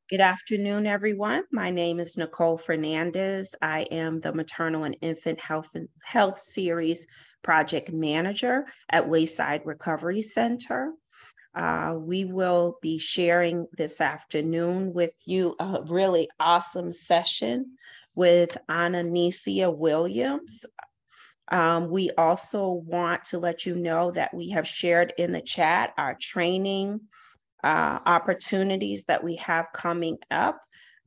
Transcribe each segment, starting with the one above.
Good afternoon, everyone. My name is Nicole Fernandez. I am the Maternal and Infant Health Series Project Manager at Wayside Recovery Center. We will be sharing this afternoon with you a really awesome session with Ananicia Williams. We also want to let you know that we have shared in the chat our training opportunities that we have coming up.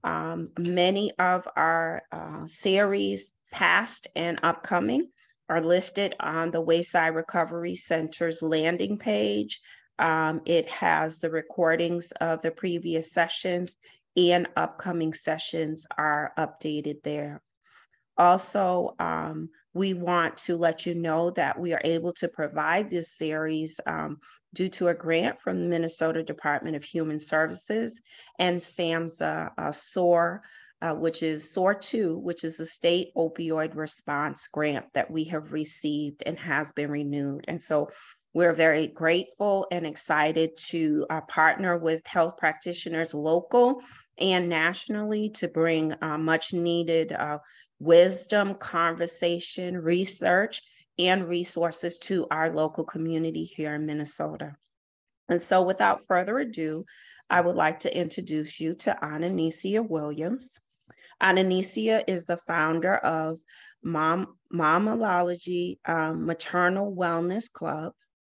Many of our series, past and upcoming, are listed on the Wayside Recovery Center's landing page. It has the recordings of the previous sessions, and upcoming sessions are updated there. Also, we want to let you know that we are able to provide this series due to a grant from the Minnesota Department of Human Services and SAMHSA SOAR, which is SOAR 2, which is the state opioid response grant that we have received and has been renewed. And so we're very grateful and excited to partner with health practitioners local and nationally to bring much needed wisdom, conversation, research, and resources to our local community here in Minnesota. And so without further ado, I would like to introduce you to Ananicia Williams. Ananicia is the founder of Momology Maternal Wellness Club,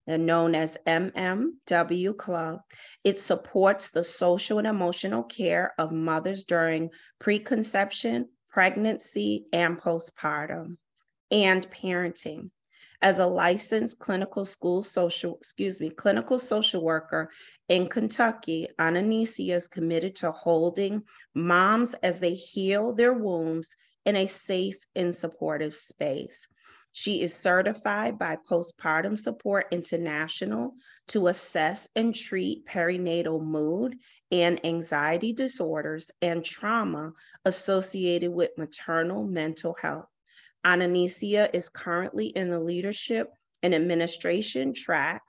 and known as MMW Club. It supports the social and emotional care of mothers during preconception, pregnancy, and postpartum, and parenting. As a licensed clinical social worker in Kentucky, Ananicia is committed to holding moms as they heal their wombs in a safe and supportive space. She is certified by Postpartum Support International to assess and treat perinatal mood and anxiety disorders and trauma associated with maternal mental health. Ananicia is currently in the leadership and administration track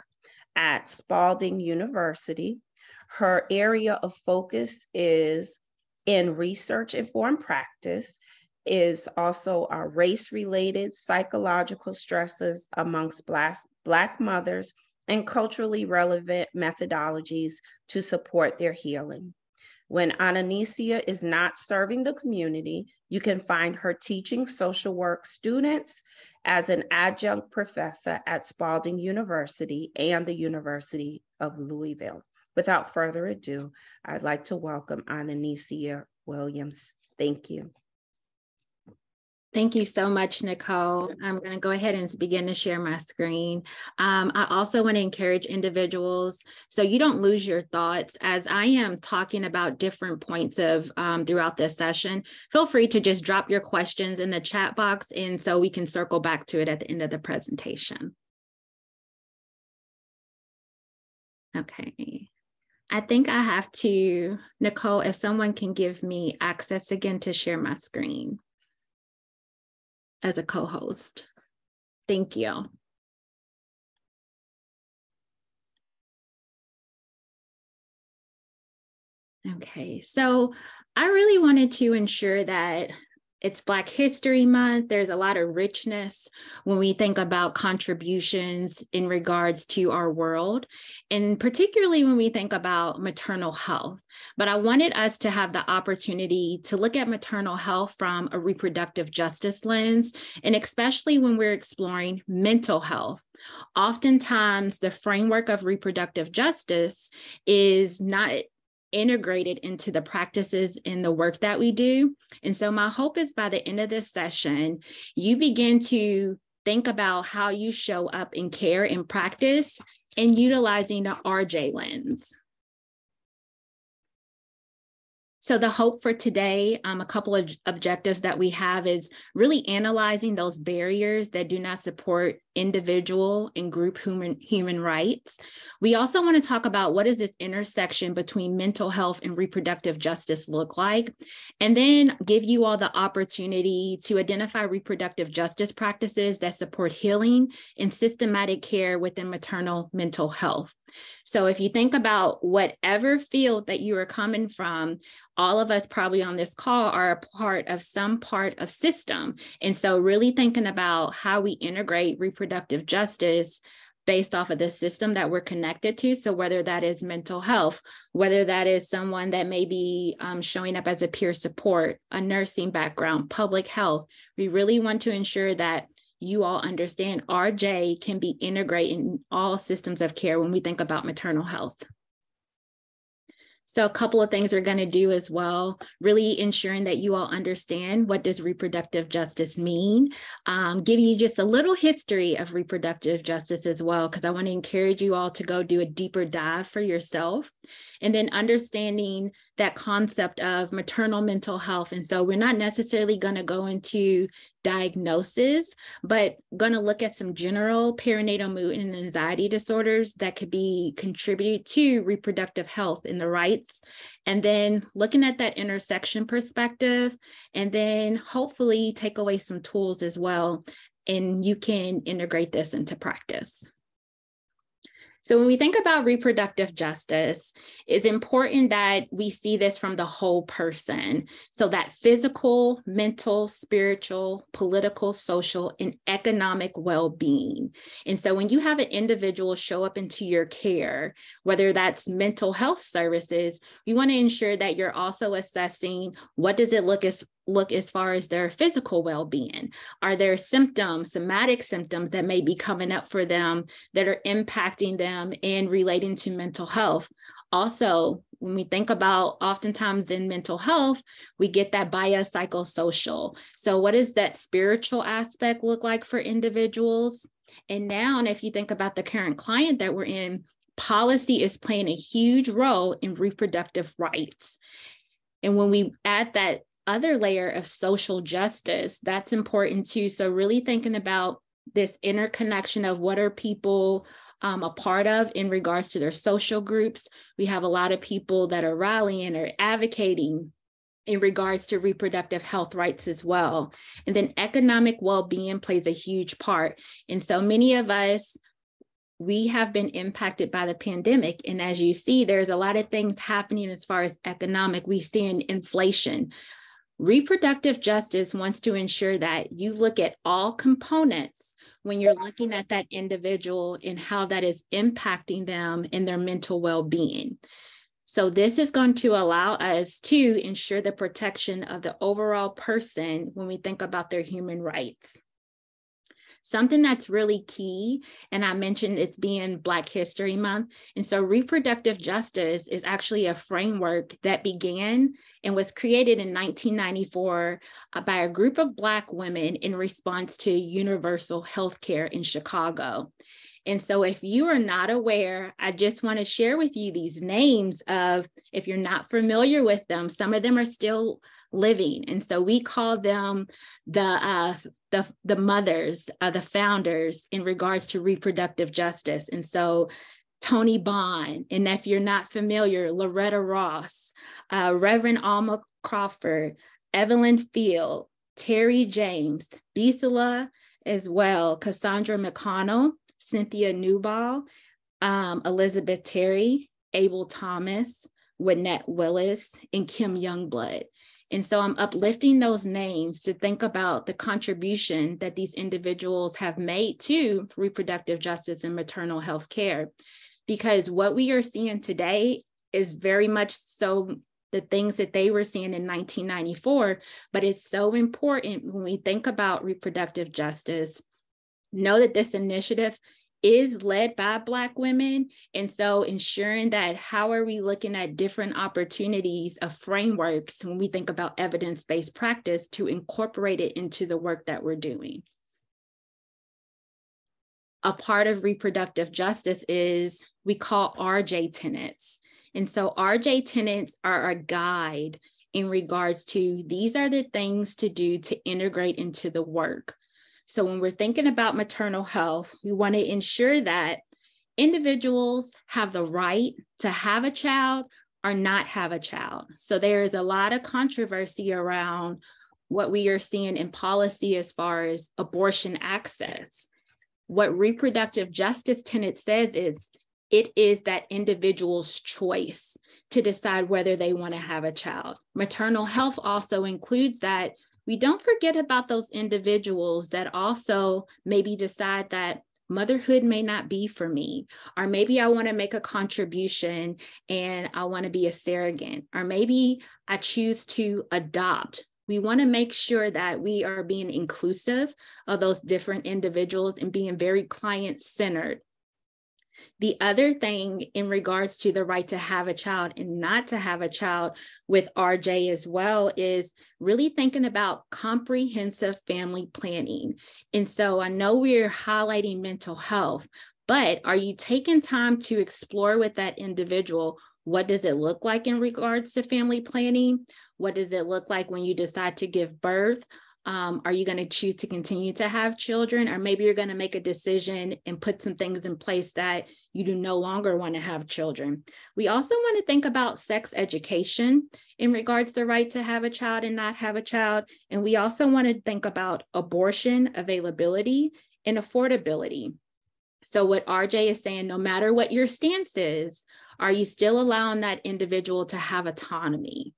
at Spalding University. Her area of focus is in research-informed practice, is also race-related psychological stresses amongst Black mothers and culturally relevant methodologies to support their healing. When Ananicia is not serving the community, you can find her teaching social work students as an adjunct professor at Spalding University and the University of Louisville. Without further ado, I'd like to welcome Ananicia Williams. Thank you. Thank you so much, Nicole. I'm going to go ahead and begin to share my screen. I also want to encourage individuals, so you don't lose your thoughts, as I am talking about different points of throughout this session. Feel free to just drop your questions in the chat box, and so we can circle back to it at the end of the presentation. Okay. I think I have to, Nicole, if someone can give me access again to share my screen as a co-host. Thank you. Okay, so I really wanted to ensure that it's Black History Month. There's a lot of richness when we think about contributions in regards to our world, and particularly when we think about maternal health. But I wanted us to have the opportunity to look at maternal health from a reproductive justice lens, and especially when we're exploring mental health. Oftentimes, the framework of reproductive justice is not integrated into the practices and the work that we do. And so my hope is by the end of this session, you begin to think about how you show up in care and practice and utilizing the RJ lens. So the hope for today, a couple of objectives that we have is really analyzing those barriers that do not support individual and group human rights. We also want to talk about what does this intersection between mental health and reproductive justice look like, and then give you all the opportunity to identify reproductive justice practices that support healing and systematic care within maternal mental health. So if you think about whatever field that you are coming from, all of us probably on this call are a part of some part of system. And so really thinking about how we integrate reproductive justice based off of the system that we're connected to. So whether that is mental health, whether that is someone that may be showing up as a peer support, a nursing background, public health, we really want to ensure that you all understand RJ can be integrated in all systems of care when we think about maternal health. So a couple of things we're going to do as well, really ensuring that you all understand what does reproductive justice mean, give you just a little history of reproductive justice as well, because I want to encourage you all to go do a deeper dive for yourself, and then understanding that concept of maternal mental health. And so we're not necessarily going to go into diagnosis, but going to look at some general perinatal mood and anxiety disorders that could be contributed to reproductive health and the rights. And then looking at that intersection perspective, and then hopefully take away some tools as well. And you can integrate this into practice. So when we think about reproductive justice, it's important that we see this from the whole person. So that physical, mental, spiritual, political, social, and economic well-being. And so when you have an individual show up into your care, whether that's mental health services, we want to ensure that you're also assessing what does it look as far as their physical well-being. Are there symptoms, somatic symptoms that may be coming up for them that are impacting them and relating to mental health? Also, when we think about oftentimes in mental health, we get that biopsychosocial. So what does that spiritual aspect look like for individuals? And now, if you think about the current client that we're in, policy is playing a huge role in reproductive rights. And when we add that other layer of social justice, that's important too. So really thinking about this interconnection of what are people a part of in regards to their social groups. We have a lot of people that are rallying or advocating in regards to reproductive health rights as well. And then economic well-being plays a huge part. And so many of us, we have been impacted by the pandemic. And as you see, there's a lot of things happening as far as economic. We see in inflation. Reproductive justice wants to ensure that you look at all components when you're looking at that individual and how that is impacting them in their mental well-being. So this is going to allow us to ensure the protection of the overall person when we think about their human rights. Something that's really key, and I mentioned it's being Black History Month, and so reproductive justice is actually a framework that began and was created in 1994 by a group of Black women in response to universal health care in Chicago. And so if you are not aware, I just want to share with you these names of, if you're not familiar with them, some of them are still living. And so we call them the mothers, the founders in regards to reproductive justice. And so Tony Bond, and if you're not familiar, Loretta Ross, Reverend Alma Crawford, Evelyn Field, Terry James, Bisela as well, Cassandra McConnell, Cynthia Newball, Elizabeth Terry, Abel Thomas, Wynette Willis, and Kim Youngblood. And so I'm uplifting those names to think about the contribution that these individuals have made to reproductive justice and maternal health care. Because what we are seeing today is very much so the things that they were seeing in 1994, but it's so important when we think about reproductive justice. Know that this initiative is led by Black women. And so ensuring that how are we looking at different opportunities of frameworks when we think about evidence-based practice to incorporate it into the work that we're doing. A part of reproductive justice is we call RJ tenets. And so RJ tenets are a guide in regards to these are the things to do to integrate into the work. So when we're thinking about maternal health, we want to ensure that individuals have the right to have a child or not have a child. So there is a lot of controversy around what we are seeing in policy as far as abortion access. What reproductive justice tenet says is it is that individual's choice to decide whether they want to have a child. Maternal health also includes that we don't forget about those individuals that also maybe decide that motherhood may not be for me, or maybe I want to make a contribution and I want to be a surrogate, or maybe I choose to adopt. We want to make sure that we are being inclusive of those different individuals and being very client-centered. The other thing in regards to the right to have a child and not to have a child with RJ as well is really thinking about comprehensive family planning. And so I know we're highlighting mental health, but are you taking time to explore with that individual? What does it look like in regards to family planning? What does it look like when you decide to give birth? Are you going to choose to continue to have children? Or maybe you're going to make a decision and put some things in place that you do no longer want to have children. We also want to think about sex education in regards to the right to have a child and not have a child. And we also want to think about abortion availability and affordability. So what RJ is saying, no matter what your stance is, are you still allowing that individual to have autonomy?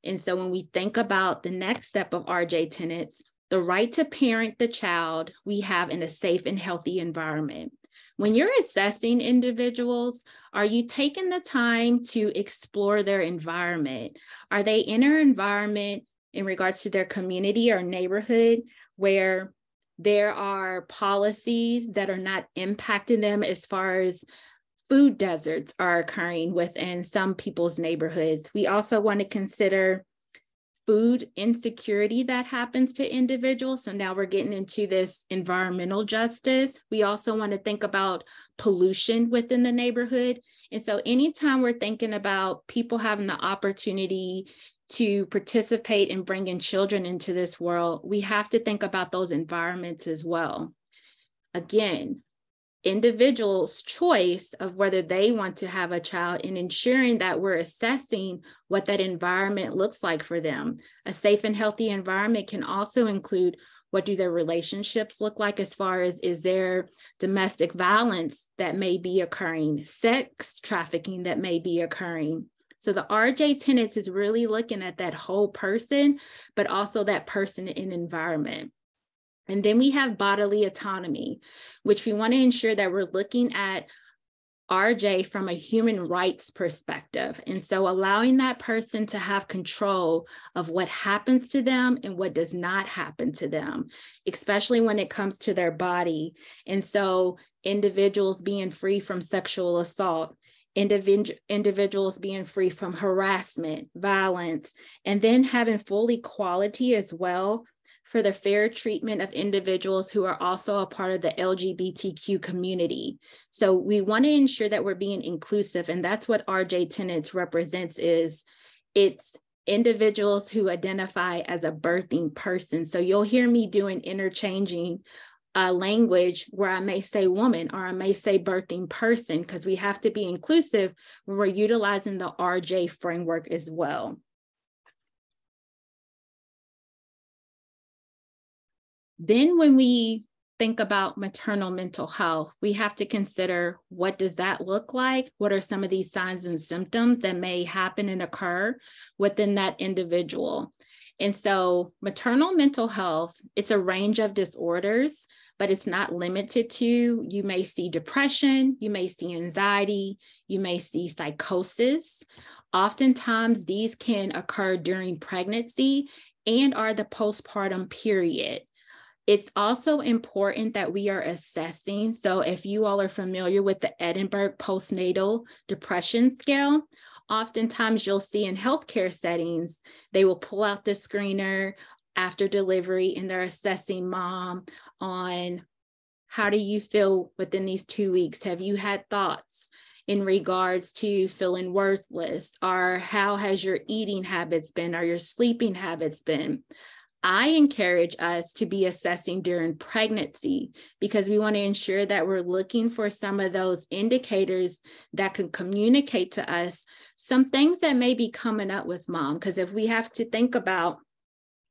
And so when we think about the next step of RJ tenets, the right to parent the child we have in a safe and healthy environment. When you're assessing individuals, are you taking the time to explore their environment? Are they in an environment in regards to their community or neighborhood where there are policies that are not impacting them as far as food deserts are occurring within some people's neighborhoods? We also want to consider food insecurity that happens to individuals. So now we're getting into this environmental justice. We also want to think about pollution within the neighborhood. And so anytime we're thinking about people having the opportunity to participate in bringing children into this world, we have to think about those environments as well. Again, individuals' choice of whether they want to have a child and ensuring that we're assessing what that environment looks like for them. A safe and healthy environment can also include what do their relationships look like as far as is there domestic violence that may be occurring, sex trafficking that may be occurring. So the RJ tenets is really looking at that whole person, but also that person in environment. And then we have bodily autonomy, which we want to ensure that we're looking at RJ from a human rights perspective. And so allowing that person to have control of what happens to them and what does not happen to them, especially when it comes to their body. And so individuals being free from sexual assault, individuals being free from harassment, violence, and then having full equality as well for the fair treatment of individuals who are also a part of the LGBTQ community. So we want to ensure that we're being inclusive, and that's what RJ Tenets represents is it's individuals who identify as a birthing person. So you'll hear me doing interchanging language where I may say woman or I may say birthing person, because we have to be inclusive when we're utilizing the RJ framework as well. Then when we think about maternal mental health, we have to consider what does that look like? What are some of these signs and symptoms that may happen and occur within that individual? And so maternal mental health, it's a range of disorders, but it's not limited to, you may see depression, you may see anxiety, you may see psychosis. Oftentimes these can occur during pregnancy and are the postpartum period. It's also important that we are assessing. So if you all are familiar with the Edinburgh postnatal depression scale, oftentimes you'll see in healthcare settings, they will pull out the screener after delivery and they're assessing mom on how do you feel within these 2 weeks? Have you had thoughts in regards to feeling worthless? Or how has your eating habits been? Or your sleeping habits been? I encourage us to be assessing during pregnancy because we want to ensure that we're looking for some of those indicators that can communicate to us some things that may be coming up with mom. Because if we have to think about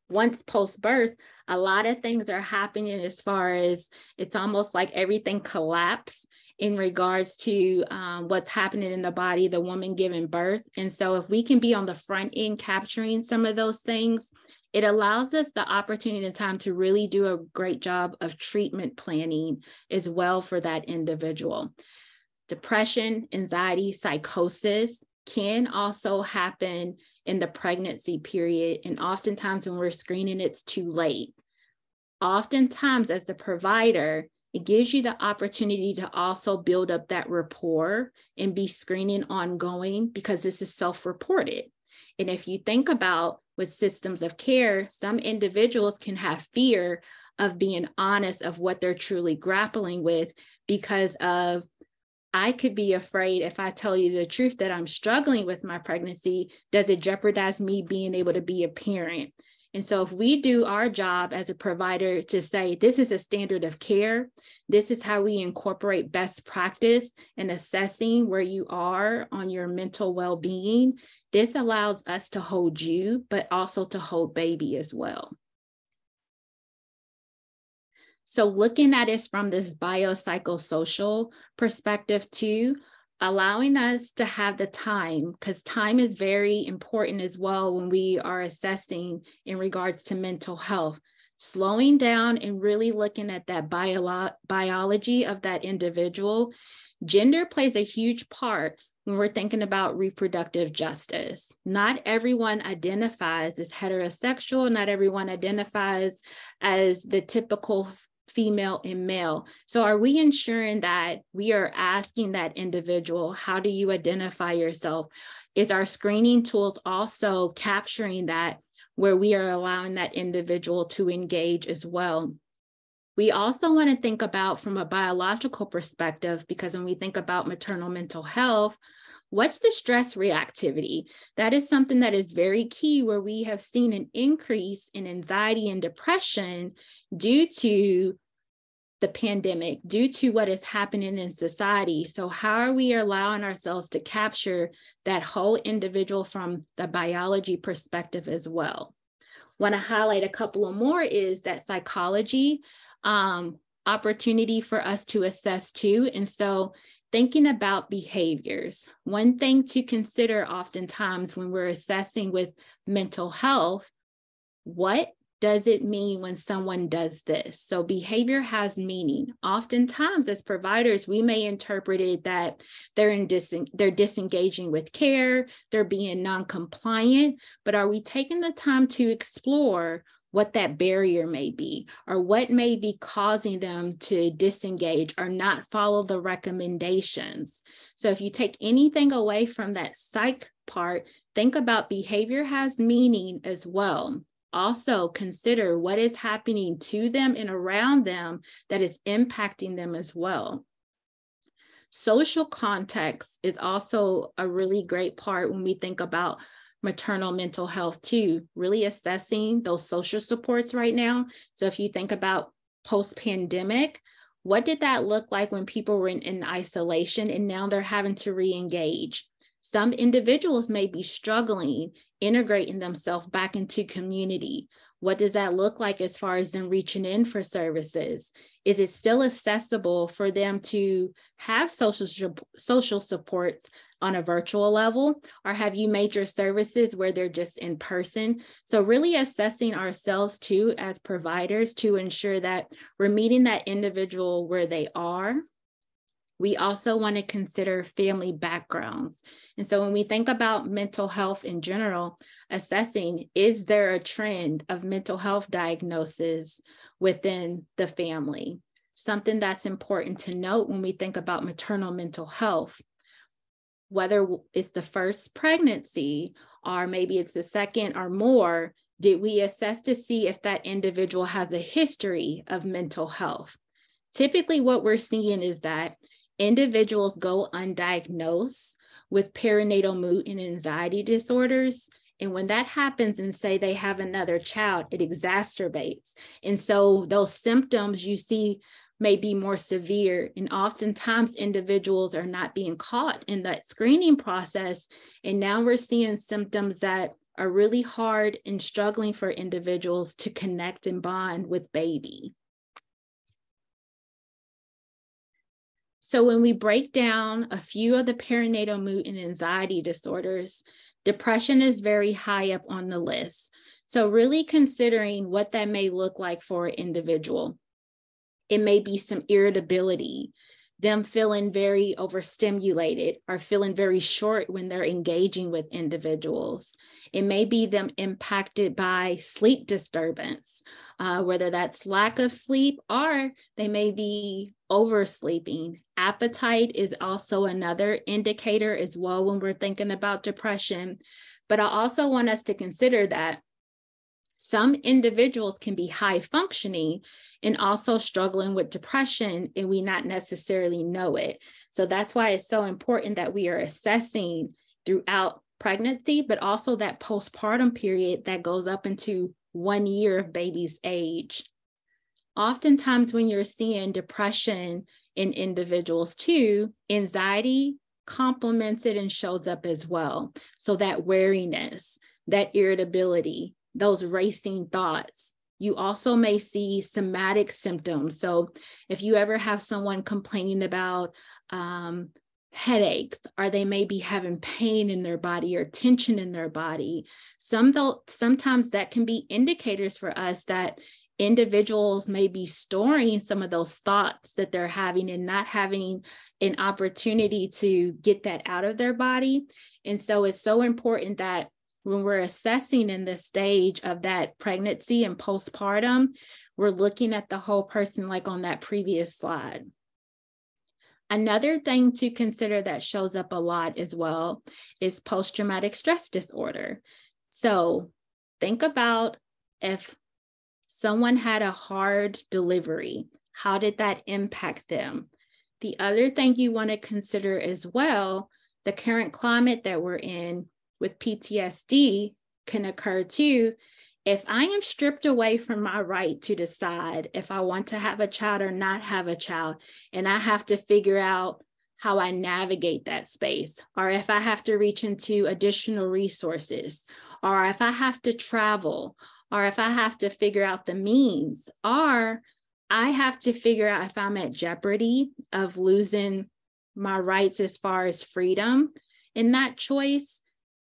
once post-birth, a lot of things are happening as far as it's almost like everything collapsed in regards to what's happening in the body, the woman giving birth. And so if we can be on the front end capturing some of those things, it allows us the opportunity and time to really do a great job of treatment planning as well for that individual. Depression, anxiety, psychosis can also happen in the pregnancy period. And oftentimes when we're screening, it's too late. Oftentimes as the provider, it gives you the opportunity to also build up that rapport and be screening ongoing, because this is self-reported. And if you think about with systems of care, some individuals can have fear of being honest of what they're truly grappling with, because of, I could be afraid if I tell you the truth that I'm struggling with my pregnancy, does it jeopardize me being able to be a parent? And so if we do our job as a provider to say, this is a standard of care, this is how we incorporate best practice in assessing where you are on your mental well-being, this allows us to hold you, but also to hold baby as well. So looking at it from this biopsychosocial perspective too, allowing us to have the time, because time is very important as well when we are assessing in regards to mental health, slowing down and really looking at that biology of that individual. Gender plays a huge part when we're thinking about reproductive justice. Not everyone identifies as heterosexual, not everyone identifies as the typical female and male. So are we ensuring that we are asking that individual, how do you identify yourself? Is our screening tools also capturing that, where we are allowing that individual to engage as well? We also want to think about from a biological perspective, because when we think about maternal mental health, what's the stress reactivity? That is something that is very key, where we have seen an increase in anxiety and depression due to the pandemic, due to what is happening in society. So how are we allowing ourselves to capture that whole individual from the biology perspective as well? Want to highlight a couple of more is that psychology opportunity for us to assess too. And so thinking about behaviors, one thing to consider oftentimes when we're assessing with mental health, what does it mean when someone does this? So behavior has meaning. Oftentimes as providers, we may interpret it that they're disengaging with care, they're being non-compliant, but are we taking the time to explore what that barrier may be, or what may be causing them to disengage or not follow the recommendations? So if you take anything away from that psych part, think about behavior has meaning as well. Also consider what is happening to them and around them that is impacting them as well. Social context is also a really great part when we think about maternal mental health too, really assessing those social supports right now. So if you think about post-pandemic, what did that look like when people were in isolation and now they're having to re-engage? Some individuals may be struggling integrating themselves back into community. What does that look like as far as them reaching in for services? Is it still accessible for them to have social supports on a virtual level? Or have you made your services where they're just in person? So really assessing ourselves too as providers to ensure that we're meeting that individual where they are. We also want to consider family backgrounds. And so when we think about mental health in general, assessing, is there a trend of mental health diagnosis within the family? Something that's important to note when we think about maternal mental health, whether it's the first pregnancy or maybe it's the second or more, did we assess to see if that individual has a history of mental health? Typically what we're seeing is that individuals go undiagnosed with perinatal mood and anxiety disorders. And when that happens and say they have another child, it exacerbates. And so those symptoms you see may be more severe. And oftentimes individuals are not being caught in that screening process. And now we're seeing symptoms that are really hard and struggling for individuals to connect and bond with baby. So when we break down a few of the perinatal mood and anxiety disorders, depression is very high up on the list. So really considering what that may look like for an individual. It may be some irritability, them feeling very overstimulated or feeling very short when they're engaging with individuals. It may be them impacted by sleep disturbance, whether that's lack of sleep or they may be oversleeping. Appetite is also another indicator as well when we're thinking about depression. But I also want us to consider that some individuals can be high functioning and also struggling with depression, and we not necessarily know it. So that's why it's so important that we are assessing throughout pregnancy, but also that postpartum period that goes up into 1 year of baby's age. Oftentimes when you're seeing depression in individuals too, anxiety complements it and shows up as well. So that weariness, that irritability, those racing thoughts. You also may see somatic symptoms. So if you ever have someone complaining about headaches, or they may be having pain in their body or tension in their body, sometimes that can be indicators for us that individuals may be storing some of those thoughts that they're having and not having an opportunity to get that out of their body. And so it's so important that when we're assessing in this stage of that pregnancy and postpartum, we're looking at the whole person like on that previous slide. Another thing to consider that shows up a lot as well is post-traumatic stress disorder. So think about if someone had a hard delivery, how did that impact them? The other thing you want to consider as well, the current climate that we're in with PTSD can occur too. If I am stripped away from my right to decide if I want to have a child or not have a child, and I have to figure out how I navigate that space, or if I have to reach into additional resources, or if I have to travel, or if I have to figure out the means, or I have to figure out if I'm at jeopardy of losing my rights as far as freedom in that choice,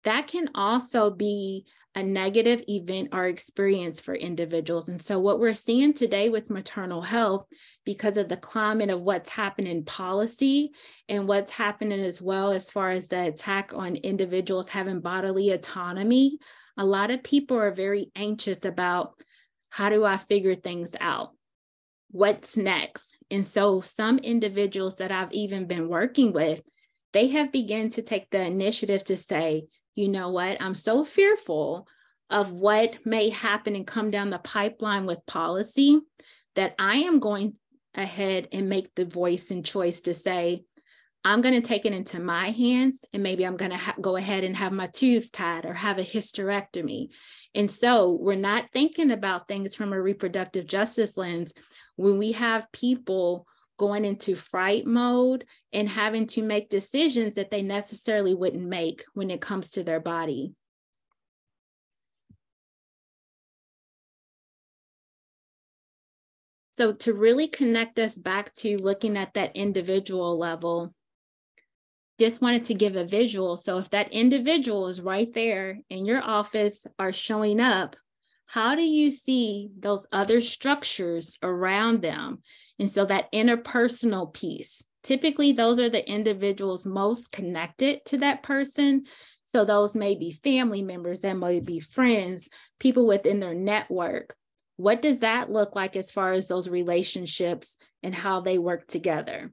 that can also be a negative event or experience for individuals. And so what we're seeing today with maternal health, because of the climate of what's happening in policy and what's happening as well as far as the attack on individuals having bodily autonomy, a lot of people are very anxious about, how do I figure things out? What's next? And so some individuals that I've even been working with, they have begun to take the initiative to say, you know what, I'm so fearful of what may happen and come down the pipeline with policy that I am going ahead and make the voice and choice to say, I'm going to take it into my hands, and maybe I'm going to go ahead and have my tubes tied or have a hysterectomy. And so we're not thinking about things from a reproductive justice lens when we have people going into fright mode and having to make decisions that they necessarily wouldn't make when it comes to their body. So to really connect us back to looking at that individual level, just wanted to give a visual. So if that individual is right there in your office or showing up, how do you see those other structures around them? And so that interpersonal piece, typically those are the individuals most connected to that person. So those may be family members, that may be friends, people within their network. What does that look like as far as those relationships and how they work together?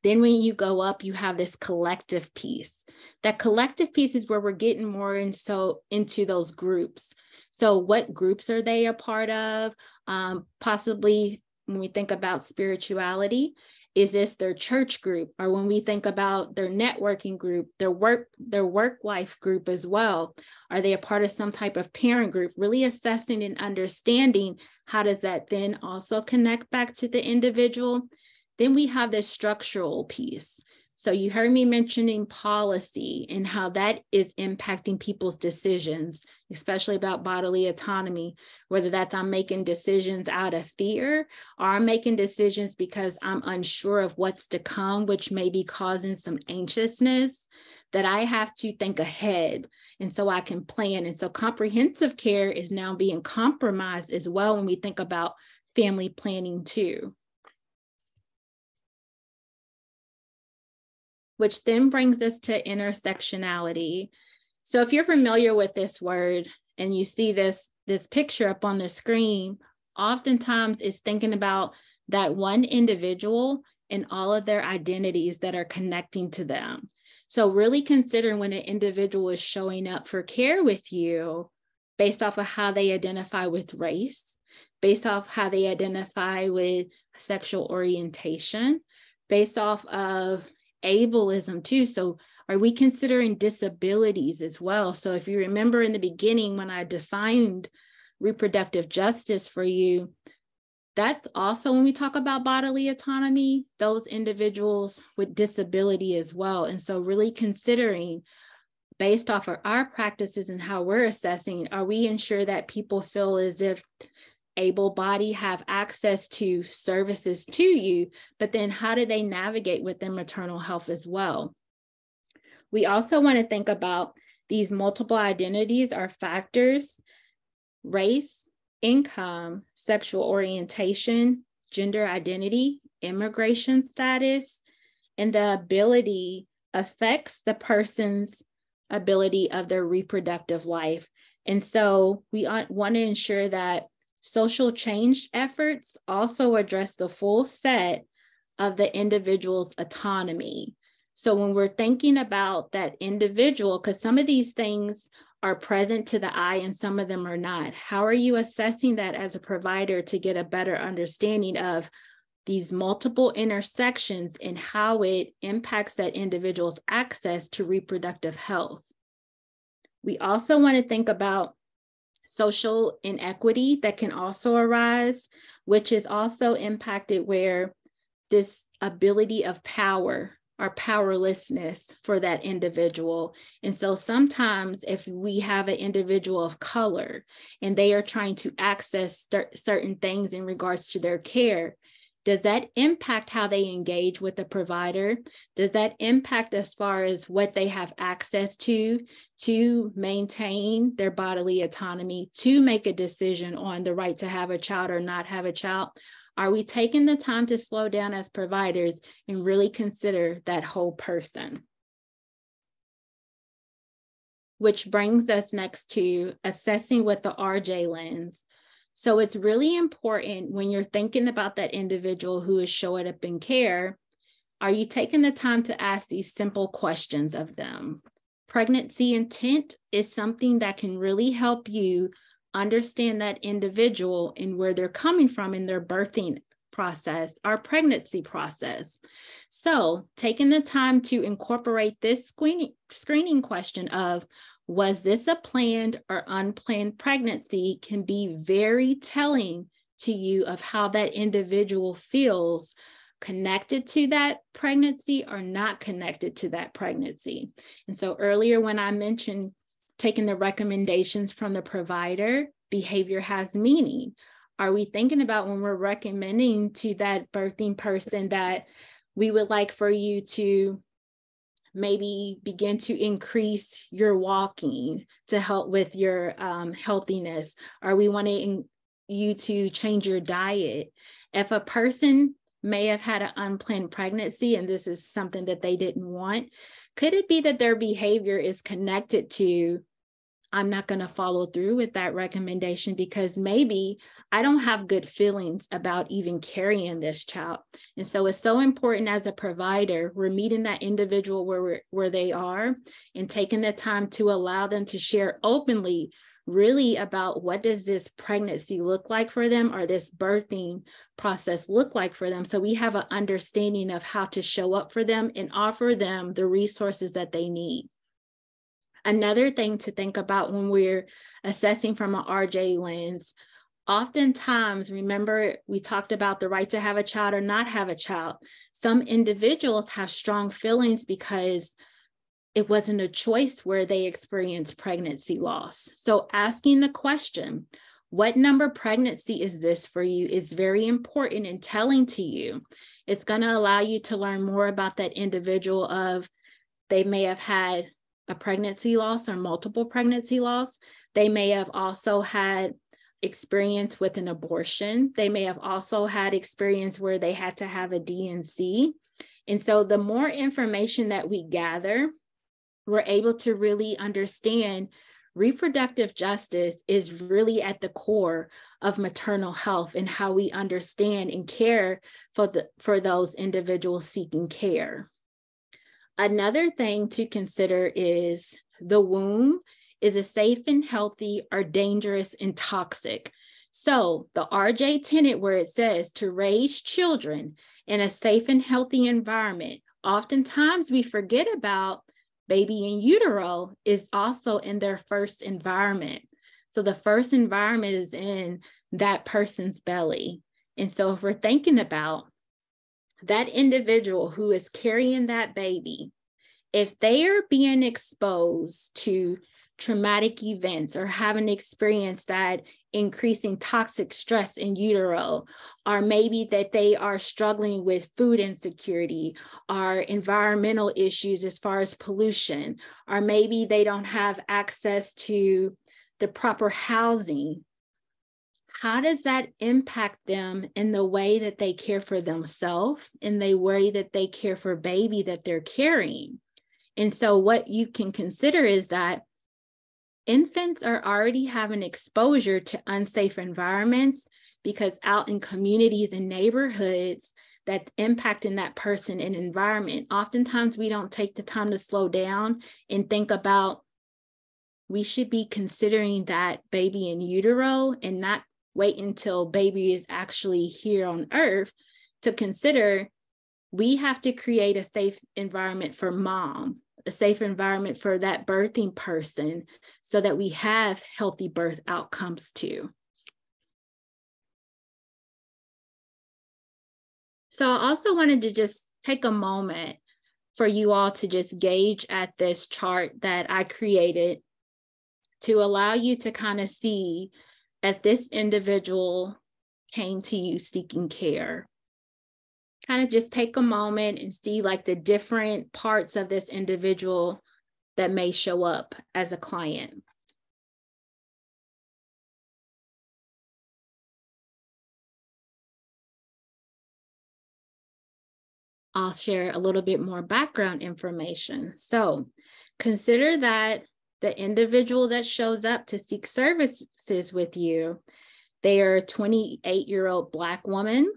Then when you go up, you have this collective piece. That collective piece is where we're getting more into those groups. So what groups are they a part of? Possibly when we think about spirituality, is this their church group? Or when we think about their networking group, their work life group as well, are they a part of some type of parent group? Really assessing and understanding how does that then also connect back to the individual? Then we have this structural piece. So you heard me mentioning policy and how that is impacting people's decisions, especially about bodily autonomy, whether that's I'm making decisions out of fear or I'm making decisions because I'm unsure of what's to come, which may be causing some anxiousness, that I have to think ahead. And so I can plan. And so comprehensive care is now being compromised as well when we think about family planning too. Which then brings us to intersectionality. So if you're familiar with this word and you see this picture up on the screen, oftentimes it's thinking about that one individual and all of their identities that are connecting to them. So really considering when an individual is showing up for care with you based off of how they identify with race, based off how they identify with sexual orientation, based off of ableism too. So are we considering disabilities as well? So if you remember in the beginning when I defined reproductive justice for you, that's also when we talk about bodily autonomy, those individuals with disability as well. And so really considering based off of our practices and how we're assessing, are we ensure that people feel as if able-bodied have access to services to you, but then how do they navigate within maternal health as well? We also want to think about these multiple identities are factors, race, income, sexual orientation, gender identity, immigration status, and the ability affects the person's ability of their reproductive life. And so we want to ensure that social change efforts also address the full set of the individual's autonomy. So when we're thinking about that individual, because some of these things are present to the eye and some of them are not, how are you assessing that as a provider to get a better understanding of these multiple intersections and how it impacts that individual's access to reproductive health? We also want to think about social inequity that can also arise, which is also impacted where this ability of power or powerlessness for that individual. And so sometimes if we have an individual of color and they are trying to access certain things in regards to their care, does that impact how they engage with the provider? Does that impact as far as what they have access to maintain their bodily autonomy, to make a decision on the right to have a child or not have a child? Are we taking the time to slow down as providers and really consider that whole person? Which brings us next to assessing with the RJ lens. So it's really important when you're thinking about that individual who is showing up in care, are you taking the time to ask these simple questions of them? Pregnancy intent is something that can really help you understand that individual and where they're coming from in their birthing process or pregnancy process. So taking the time to incorporate this screening question of, was this a planned or unplanned pregnancy, can be very telling to you of how that individual feels connected to that pregnancy or not connected to that pregnancy. And so earlier when I mentioned taking the recommendations from the provider, behavior has meaning. Are we thinking about when we're recommending to that birthing person that we would like for you to maybe begin to increase your walking to help with your healthiness? Are we wanting you to change your diet? If a person may have had an unplanned pregnancy and this is something that they didn't want, could it be that their behavior is connected to, I'm not going to follow through with that recommendation because maybe I don't have good feelings about even carrying this child. And so it's so important as a provider, we're meeting that individual where they are and taking the time to allow them to share openly really about what does this pregnancy look like for them or this birthing process look like for them. So we have an understanding of how to show up for them and offer them the resources that they need. Another thing to think about when we're assessing from an RJ lens, Oftentimes, remember, we talked about the right to have a child or not have a child. Some individuals have strong feelings because it wasn't a choice where they experienced pregnancy loss. So asking the question, what number pregnancy is this for you, is very important in telling to you. It's going to allow you to learn more about that individual of they may have had a pregnancy loss or multiple pregnancy loss. They may have also had experience with an abortion. They may have also had experience where they had to have a D&C. And so the more information that we gather, we're able to really understand reproductive justice is really at the core of maternal health and how we understand and care for those individuals seeking care. Another thing to consider is the womb is a safe and healthy or dangerous and toxic. So the RJ tenet where it says to raise children in a safe and healthy environment, oftentimes we forget about baby in utero is also in their first environment. So the first environment is in that person's belly. And so if we're thinking about that individual who is carrying that baby, if they are being exposed to traumatic events or having experienced that increasing toxic stress in utero, or maybe that they are struggling with food insecurity or environmental issues as far as pollution, or maybe they don't have access to the proper housing, how does that impact them in the way that they care for themselves, in the way that they care for baby that they're carrying? And so what you can consider is that infants are already having exposure to unsafe environments because out in communities and neighborhoods that's impacting that person and environment. Oftentimes we don't take the time to slow down and think about we should be considering that baby in utero and not wait until baby is actually here on earth to consider we have to create a safe environment for mom, a safe environment for that birthing person so that we have healthy birth outcomes too. So I also wanted to just take a moment for you all to just gauge at this chart that I created to allow you to kind of see if this individual came to you seeking care. Kind of just take a moment and see like the different parts of this individual that may show up as a client. I'll share a little bit more background information. So consider that the individual that shows up to seek services with you, they are a 28-year-old Black woman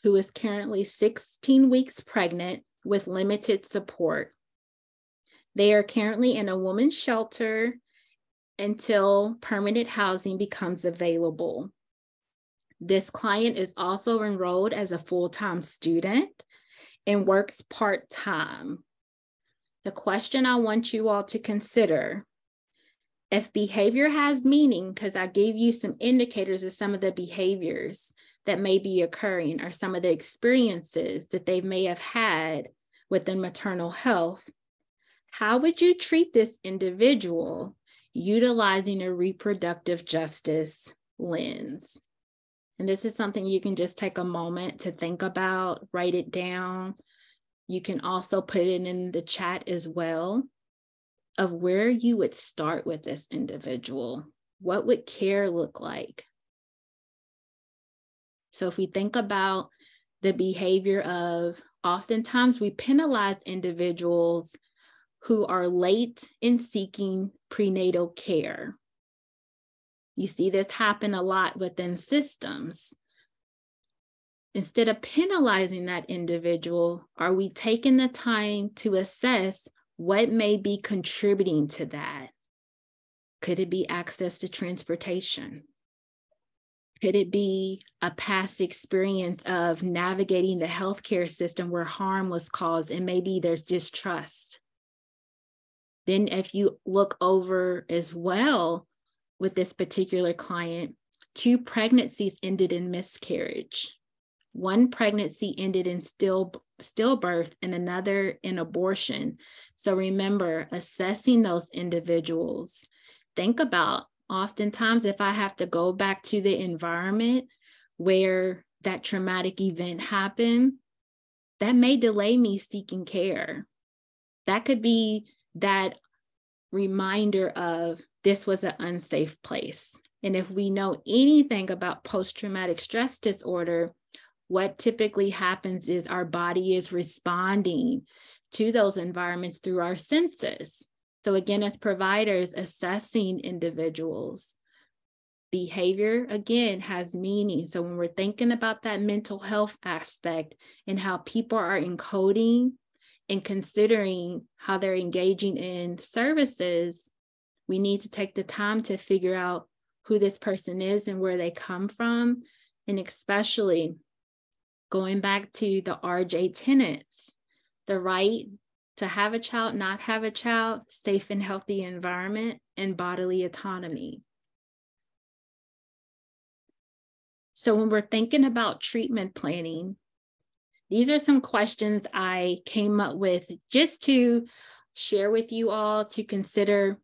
who is currently 16 weeks pregnant with limited support. They are currently in a woman's shelter until permanent housing becomes available. This client is also enrolled as a full-time student and works part-time. The question I want you all to consider, if behavior has meaning, because I gave you some indicators of some of the behaviors that may be occurring or some of the experiences that they may have had within maternal health, how would you treat this individual utilizing a reproductive justice lens? And this is something you can just take a moment to think about, write it down. You can also put it in the chat as well of where you would start with this individual. What would care look like? So if we think about the behavior of, oftentimes we penalize individuals who are late in seeking prenatal care. You see this happen a lot within systems. Instead of penalizing that individual, are we taking the time to assess what may be contributing to that? Could it be access to transportation? Could it be a past experience of navigating the healthcare system where harm was caused and maybe there's distrust? Then if you look over as well with this particular client, 2 pregnancies ended in miscarriage. 1 pregnancy ended in stillbirth and another in abortion. So remember, assessing those individuals. Think about, oftentimes, if I have to go back to the environment where that traumatic event happened, that may delay me seeking care. That could be that reminder of this was an unsafe place. And if we know anything about post-traumatic stress disorder, what typically happens is our body is responding to those environments through our senses. So again, as providers, assessing individuals, behavior, again, has meaning. So when we're thinking about that mental health aspect and how people are encoding and considering how they're engaging in services, we need to take the time to figure out who this person is and where they come from. And especially going back to the RJ tenets, the right to have a child, not have a child, safe and healthy environment, and bodily autonomy. So when we're thinking about treatment planning, these are some questions I came up with just to share with you all to consider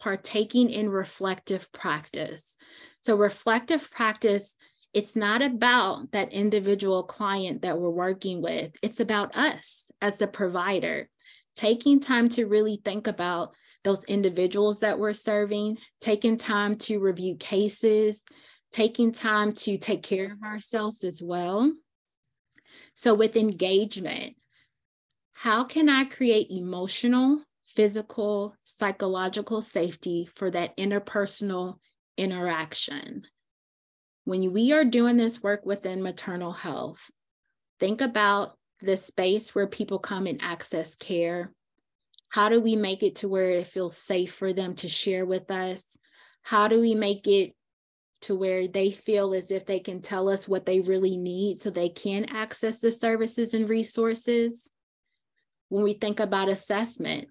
partaking in reflective practice. So reflective practice, it's not about that individual client that we're working with. It's about us as the provider, taking time to really think about those individuals that we're serving, taking time to review cases, taking time to take care of ourselves as well. So with engagement, how can I create emotional, physical, psychological safety for that interpersonal interaction? When we are doing this work within maternal health, think about the space where people come and access care. How do we make it to where it feels safe for them to share with us? How do we make it to where they feel as if they can tell us what they really need so they can access the services and resources? When we think about assessment,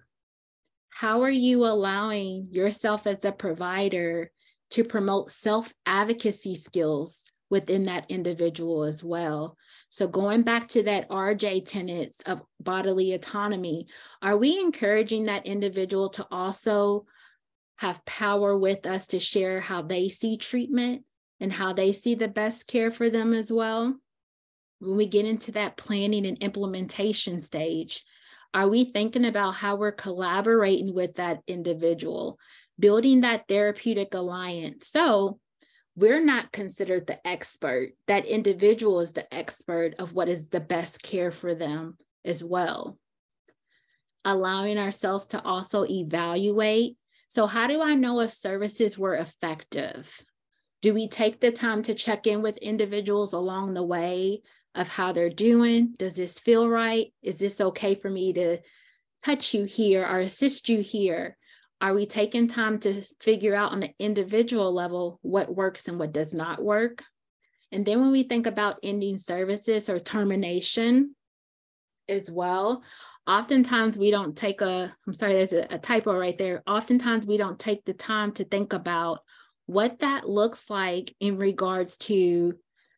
how are you allowing yourself as a provider to promote self-advocacy skills within that individual as well? So going back to that RJ tenets of bodily autonomy, are we encouraging that individual to also have power with us to share how they see treatment and how they see the best care for them as well? When we get into that planning and implementation stage, are we thinking about how we're collaborating with that individual, building that therapeutic alliance? So we're not considered the expert. That individual is the expert of what is the best care for them as well. Allowing ourselves to also evaluate. So how do I know if services were effective? Do we take the time to check in with individuals along the way of how they're doing? Does this feel right? Is this okay for me to touch you here or assist you here? Are we taking time to figure out on an individual level what works and what does not work? And then when we think about ending services or termination as well, oftentimes we don't take there's a typo right there. Oftentimes we don't take the time to think about what that looks like in regards to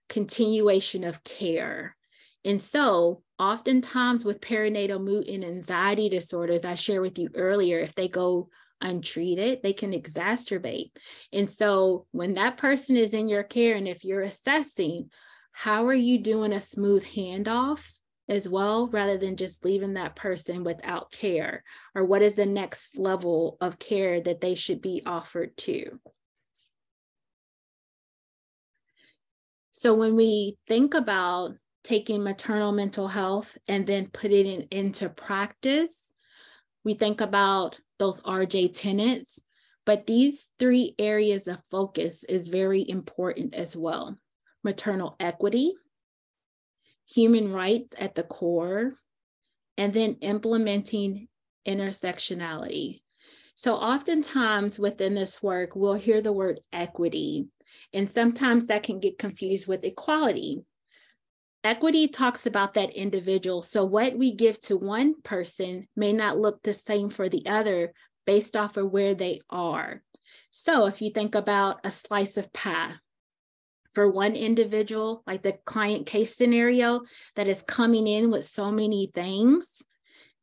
continuation of care. And so oftentimes with perinatal mood and anxiety disorders, I shared with you earlier, if they go untreated, they can exacerbate. And so when that person is in your care, and if you're assessing, how are you doing a smooth handoff as well, rather than just leaving that person without care? Or what is the next level of care that they should be offered to? So when we think about taking maternal mental health and then putting it into practice, we think about those RJ tenets, but these 3 areas of focus is very important as well. Maternal equity, human rights at the core, and then implementing intersectionality. So oftentimes within this work, we'll hear the word equity, and sometimes that can get confused with equality. Equity talks about that individual. So what we give to one person may not look the same for the other, based off of where they are. So if you think about a slice of pie, for one individual, like the client case scenario that is coming in with so many things,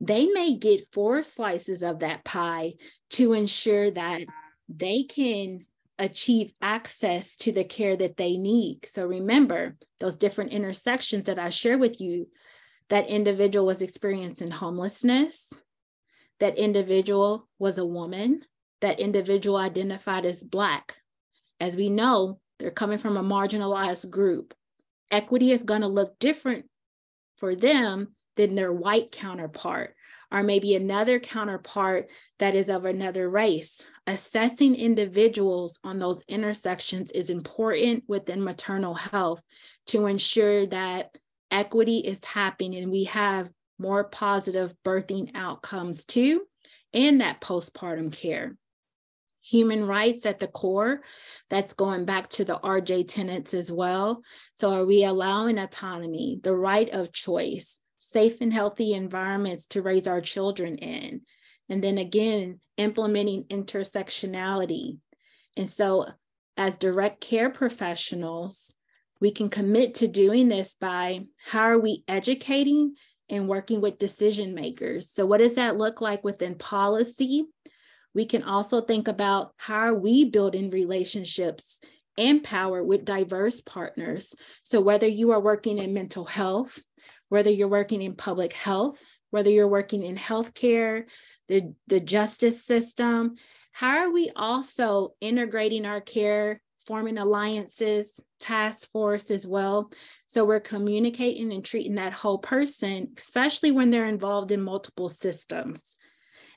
they may get 4 slices of that pie to ensure that they can achieve access to the care that they need. So remember those different intersections that I shared with you. That individual was experiencing homelessness. That individual was a woman. That individual identified as Black. As we know, they're coming from a marginalized group. Equity is going to look different for them than their white counterpart, or maybe another counterpart that is of another race. Assessing individuals on those intersections is important within maternal health to ensure that equity is happening and we have more positive birthing outcomes too, and that postpartum care. Human rights at the core, that's going back to the RJ tenets as well. So are we allowing autonomy, the right of choice, safe and healthy environments to raise our children in? And then again, implementing intersectionality. And so as direct care professionals, we can commit to doing this by how are we educating and working with decision makers? So what does that look like within policy? We can also think about how are we building relationships and power with diverse partners. So whether you are working in mental health, whether you're working in public health, whether you're working in healthcare, the justice system, how are we also integrating our care, forming alliances, task force as well? So we're communicating and treating that whole person, especially when they're involved in multiple systems.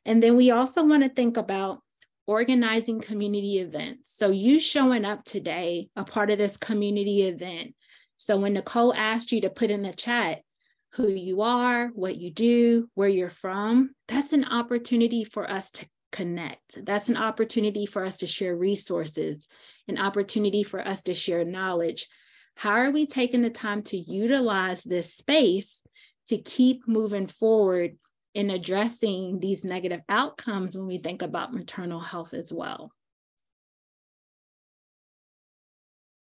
And then we also want to think about organizing community events. So you showing up today, a part of this community event. So when Nicole asked you to put in the chat who you are, what you do, where you're from, that's an opportunity for us to connect. That's an opportunity for us to share resources, an opportunity for us to share knowledge. How are we taking the time to utilize this space to keep moving forward in addressing these negative outcomes when we think about maternal health as well?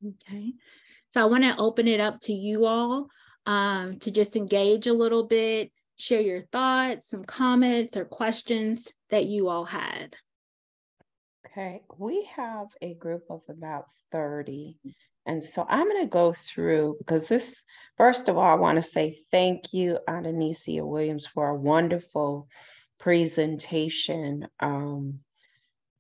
Okay, so I want to open it up to you all to just engage a little bit, share your thoughts, some comments or questions that you all had. Okay, we have a group of about 30. And so I'm going to go through, because this, first of all, I want to say thank you, Adonicia Williams, for a wonderful presentation.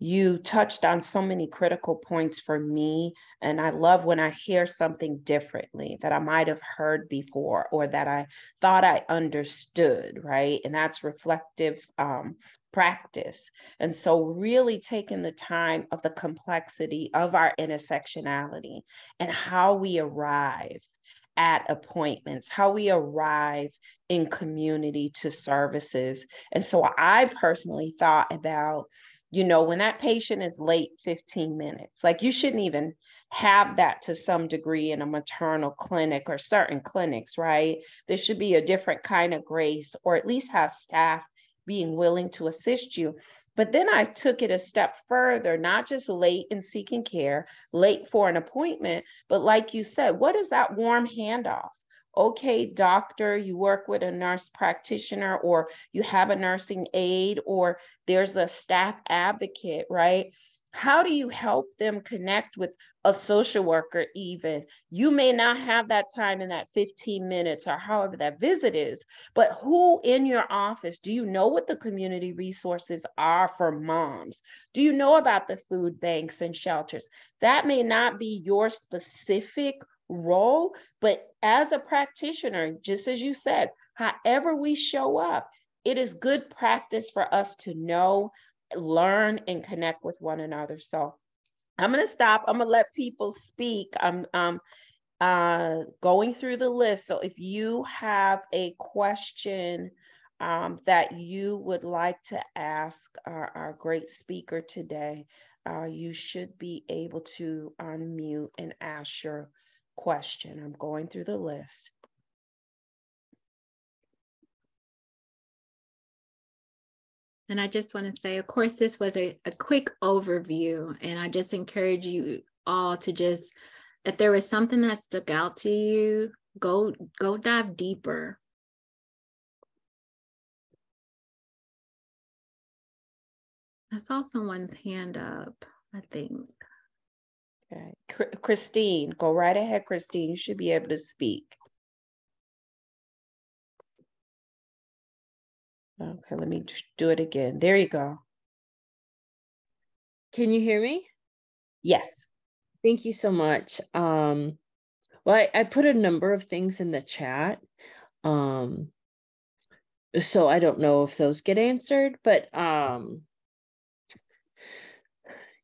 You touched on so many critical points for me, and I love when I hear something differently that I might have heard before or that I thought I understood, right? And that's reflective practice. And so really taking the time of the complexity of our intersectionality and how we arrive at appointments, how we arrive in community to services. And so I personally thought about, you know, when that patient is late 15 minutes, like you shouldn't even have that to some degree in a maternal clinic or certain clinics, right? There should be a different kind of grace, or at least have staff being willing to assist you. But then I took it a step further, not just late in seeking care, late for an appointment, but like you said, what is that warm handoff? Okay, doctor, you work with a nurse practitioner, or you have a nursing aide, or there's a staff advocate, right? How do you help them connect with a social worker even? You may not have that time in that 15 minutes or however that visit is, but who in your office, do you know what the community resources are for moms? Do you know about the food banks and shelters? That may not be your specific role, but as a practitioner, just as you said, however we show up, it is good practice for us to know, learn, and connect with one another. So I'm going to stop. I'm going to let people speak. I'm going through the list. So if you have a question that you would like to ask our great speaker today, you should be able to unmute and ask your question. I'm going through the list. And I just want to say, of course, this was a quick overview, and I just encourage you all to just, if there was something that stuck out to you, go dive deeper. I saw someone's hand up, I think. Okay. Christine, go right ahead, Christine. You should be able to speak. Okay, let me do it again. There you go. Can you hear me? Yes. Thank you so much. Well, I put a number of things in the chat. So I don't know if those get answered, but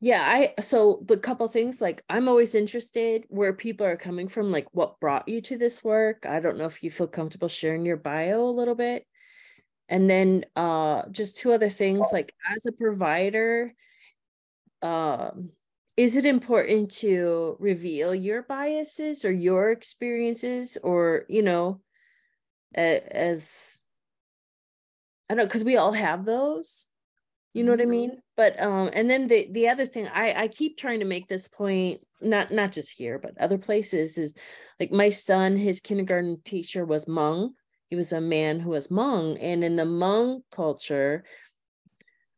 yeah, so the couple things, like, I'm always interested where people are coming from, like what brought you to this work. I don't know if you feel comfortable sharing your bio a little bit. And then just two other things, like as a provider, is it important to reveal your biases or your experiences, or, you know, as, I don't know, because we all have those, you know what I mean? But and then the other thing, I keep trying to make this point, not just here, but other places, is like my son, his kindergarten teacher was Hmong. He was a man who was Hmong, and in the Hmong culture,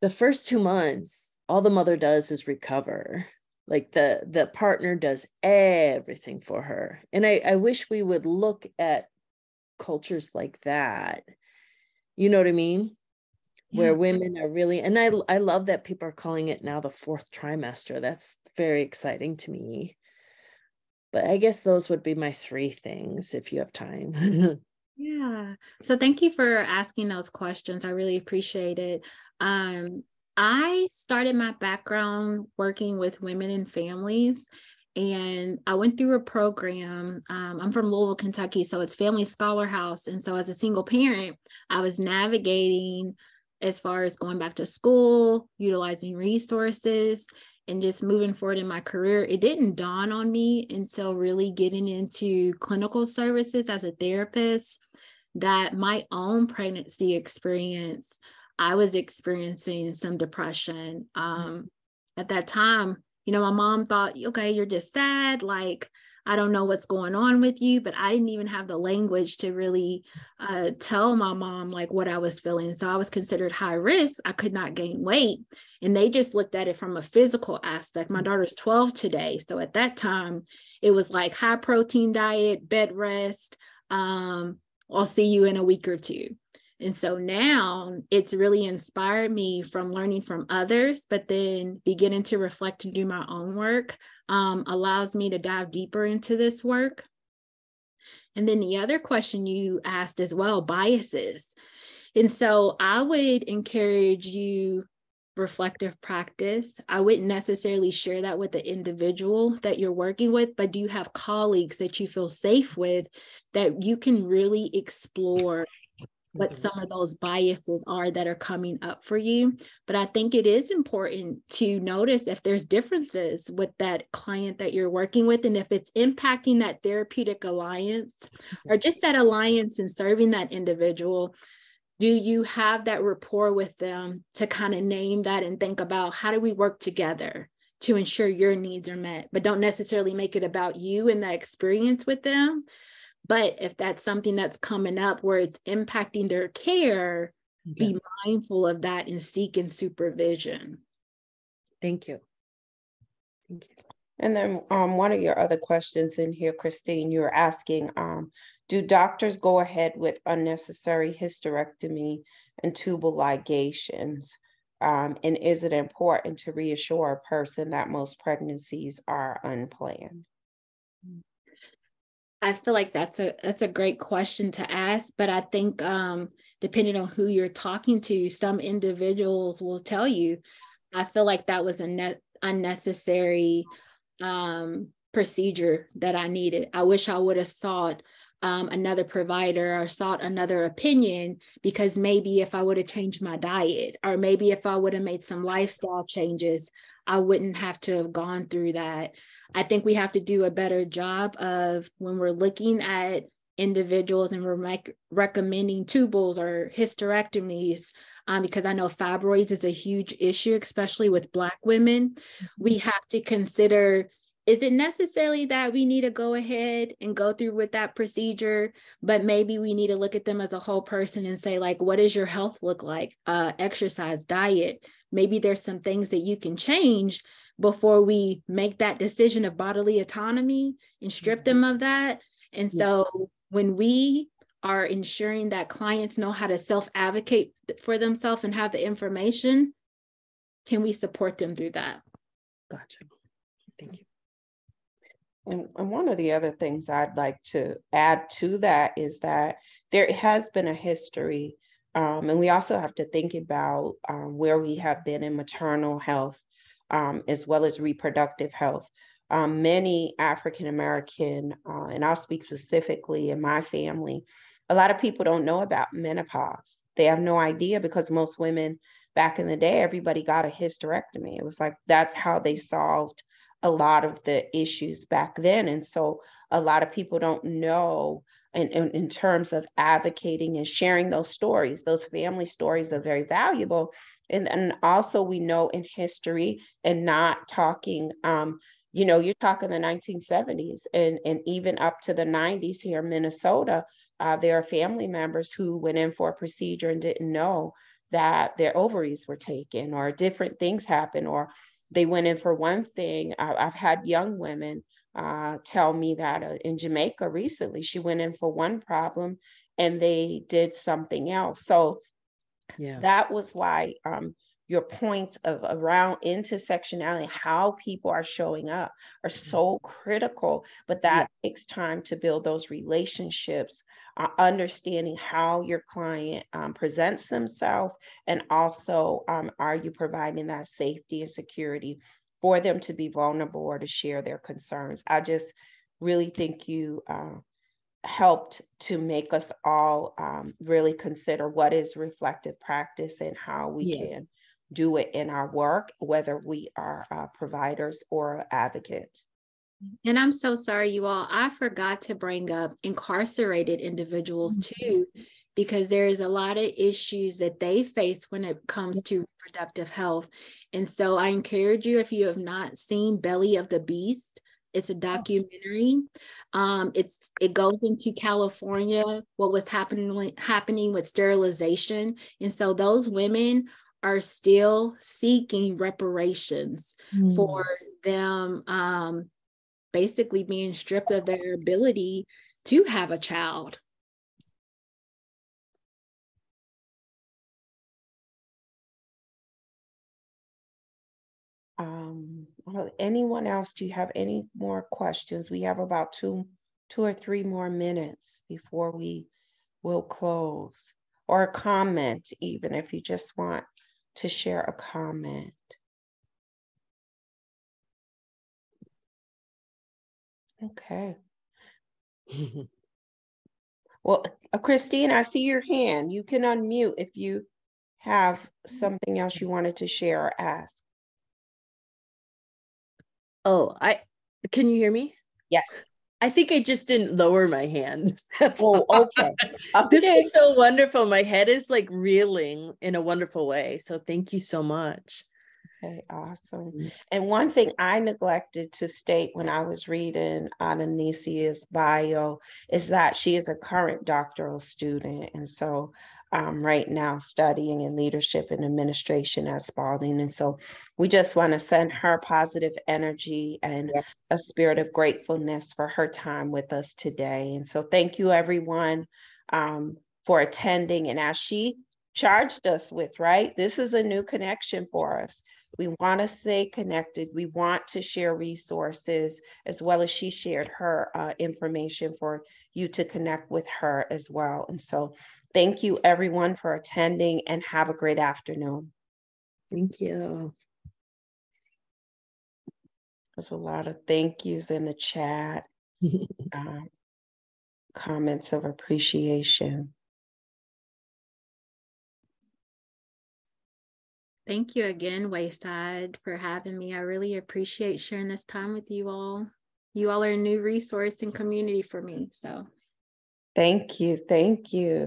the first 2 months, all the mother does is recover. Like the partner does everything for her. And I wish we would look at cultures like that. You know what I mean? Yeah. Where women are really, and I love that people are calling it now the 4th trimester. That's very exciting to me. But I guess those would be my 3 things if you have time. Yeah. So thank you for asking those questions. I really appreciate it. I started my background working with women and families, and I went through a program. I'm from Louisville, Kentucky, so it's Family Scholar House. And so as a single parent, I was navigating as far as going back to school, utilizing resources, and just moving forward in my career. It didn't dawn on me until really getting into clinical services as a therapist that my own pregnancy experience, I was experiencing some depression. At that time, you know, my mom thought, okay, you're just sad. Like, I don't know what's going on with you, but I didn't even have the language to really tell my mom like what I was feeling. So I was considered high risk. I could not gain weight. And they just looked at it from a physical aspect. My daughter's 12 today. So at that time, it was like high protein diet, bed rest. I'll see you in a week or two. And so now it's really inspired me from learning from others, but then beginning to reflect and do my own work allows me to dive deeper into this work. And then the other question you asked as well, biases. And so I would encourage you reflective practice. I wouldn't necessarily share that with the individual that you're working with, but do you have colleagues that you feel safe with that you can really explore what some of those biases are that are coming up for you? But I think it is important to notice if there's differences with that client that you're working with, and if it's impacting that therapeutic alliance or just that alliance in serving that individual. Do you have that rapport with them to kind of name that and think about how do we work together to ensure your needs are met, but don't necessarily make it about you and that experience with them. But if that's something that's coming up where it's impacting their care, be mindful of that and seek in supervision. Thank you. Thank you. And then one of your other questions in here, Christine, you were asking, do doctors go ahead with unnecessary hysterectomy and tubal ligations? And is it important to reassure a person that most pregnancies are unplanned? I feel like that's a great question to ask, but I think depending on who you're talking to, some individuals will tell you, I feel like that was a unnecessary procedure that I needed. I wish I would have sought another provider or sought another opinion, because maybe if I would have changed my diet, or maybe if I would have made some lifestyle changes, I wouldn't have to have gone through that. I think we have to do a better job of, when we're looking at individuals and we're recommending tubals or hysterectomies, because I know fibroids is a huge issue, especially with Black women. We have to consider, is it necessarily that we need to go ahead and go through with that procedure, but maybe we need to look at them as a whole person and say, like, what does your health look like? Exercise, diet. Maybe there's some things that you can change before we make that decision of bodily autonomy and strip them of that. And so when we are ensuring that clients know how to self-advocate for themselves and have the information, can we support them through that? Gotcha. Thank you. And one of the other things I'd like to add to that is that there has been a history, and we also have to think about where we have been in maternal health, as well as reproductive health. Many African-American, and I'll speak specifically in my family, a lot of people don't know about menopause. They have no idea, because most women back in the day, everybody got a hysterectomy. It was like, that's how they solved a lot of the issues back then. And so a lot of people don't know in terms of advocating and sharing those stories. Those family stories are very valuable. And also we know in history, and not talking, you're talking the 1970s and even up to the 90s here in Minnesota, there are family members who went in for a procedure and didn't know that their ovaries were taken, or different things happened, or they went in for one thing. I've had young women tell me that in Jamaica recently, she went in for one problem and they did something else. So that was why your point of around intersectionality, how people are showing up, are so critical. But that takes time to build those relationships, understanding how your client presents themselves, and also are you providing that safety and security for them to be vulnerable or to share their concerns. I just really think you helped to make us all really consider what is reflective practice and how we can do it in our work, whether we are providers or advocates. And I'm so sorry, you all, I forgot to bring up incarcerated individuals too, because there is a lot of issues that they face when it comes to reproductive health. And so I encourage you, if you have not seen Belly of the Beast, it's a documentary. It goes into California, what was happening with sterilization. And so those women are still seeking reparations for them basically being stripped of their ability to have a child. Well, anyone else, do you have any more questions? We have about two or three more minutes before we will close, or a comment, even if you just want to share a comment. Okay. Well, Christine, I see your hand. You can unmute if you have something else you wanted to share or ask. Oh, can you hear me? Yes. I think I just didn't lower my hand. Okay. This is so wonderful. My head is like reeling in a wonderful way. So thank you so much. Okay, awesome. And one thing I neglected to state when I was reading Ananisia's bio is that she is a current doctoral student. And so right now studying in leadership and administration at Spalding. And so we just want to send her positive energy and a spirit of gratefulness for her time with us today. And so thank you everyone for attending. And as she charged us with, right, this is a new connection for us. We want to stay connected. We want to share resources, as well as she shared her information for you to connect with her as well. And so thank you everyone for attending, and have a great afternoon. Thank you. There's a lot of thank yous in the chat, comments of appreciation. Thank you again, Wayside, for having me. I really appreciate sharing this time with you all. You all are a new resource and community for me. So thank you. Thank you.